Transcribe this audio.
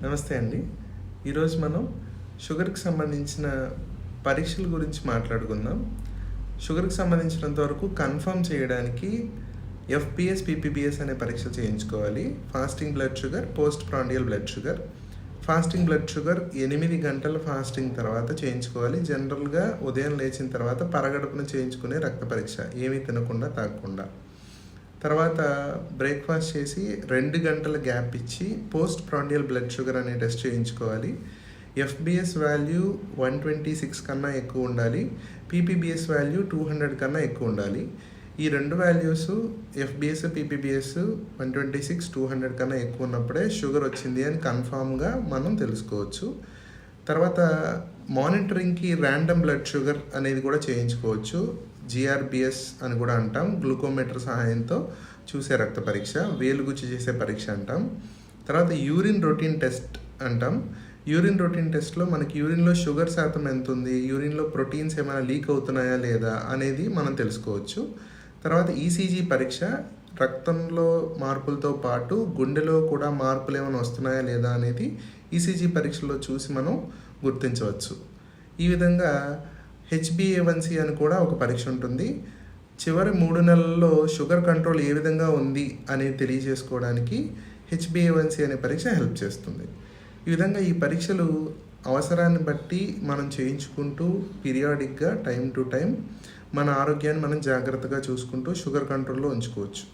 నమస్తే అండి. ఈరోజు మనం షుగర్కి సంబంధించిన పరీక్షల గురించి మాట్లాడుకుందాం. షుగర్కి సంబంధించినంత వరకు కన్ఫర్మ్ చేయడానికి ఎఫ్పిఎస్, పిపిబిఎస్ అనే పరీక్ష చేయించుకోవాలి. Fasting blood sugar, post prandial blood sugar. Fasting blood sugar 8 గంటల ఫాస్టింగ్ తర్వాత చేయించుకోవాలి. జనరల్గా ఉదయం లేచిన తర్వాత పరగడుపున చేయించుకునే రక్త పరీక్ష, ఏమీ తినకుండా తాగకుండా. తర్వాత బ్రేక్ఫాస్ట్ చేసి 2 గంటల గ్యాప్ ఇచ్చి పోస్ట్ ప్రాండియల్ బ్లడ్ షుగర్ అనే టెస్ట్ చేయించుకోవాలి. ఎఫ్బిఎస్ వాల్యూ 126 కన్నా ఎక్కువ ఉండాలి. పీపీబీఎస్ వాల్యూ 200 కన్నా ఎక్కువ ఉండాలి. ఈ రెండు వాల్యూస్ ఎఫ్బిఎస్, పీపీబీఎస్ 126, 200 కన్నా ఎక్కువ ఉన్నప్పుడే షుగర్ వచ్చింది అని కన్ఫామ్గా మనం తెలుసుకోవచ్చు. తర్వాత మానిటరింగ్కి ర్యాండమ్ బ్లడ్ షుగర్ అనేది కూడా చేయించుకోవచ్చు. జిఆర్బిఎస్ అని కూడా అంటాం. గ్లూకోమీటర్ సహాయంతో చూసే రక్త పరీక్ష, వేలుగుచ్చి చేసే పరీక్ష అంటాం. తర్వాత యూరిన్ రొటీన్ టెస్ట్ అంటాం. యూరిన్ రొటీన్ టెస్ట్లో మనకి యూరిన్లో షుగర్ శాతం ఎంత ఉంది, యూరిన్లో ప్రోటీన్స్ ఏమైనా లీక్ అవుతున్నాయా లేదా అనేది మనం తెలుసుకోవచ్చు. తర్వాత ఈసీజీ పరీక్ష, రక్తంలో మార్పులతో పాటు గుండెలో కూడా మార్పులు ఏమైనా వస్తున్నాయా లేదా అనేది ఈసీజీ పరీక్షలో చూసి మనం గుర్తించవచ్చు. ఈ విధంగా హెచ్బిఏవన్సి అని కూడా ఒక పరీక్ష ఉంటుంది. చివరి 3 నెలల్లో షుగర్ కంట్రోల్ ఏ విధంగా ఉంది అనేది తెలియజేసుకోవడానికి హెచ్బిఏవన్సి అనే పరీక్ష హెల్ప్ చేస్తుంది. ఈ విధంగా ఈ పరీక్షలు అవసరాన్ని బట్టి మనం చేయించుకుంటూ పీరియాడిక్గా టైం టు టైం మన ఆరోగ్యాన్ని మనం జాగ్రత్తగా చూసుకుంటూ షుగర్ కంట్రోల్లో ఉంచుకోవచ్చు.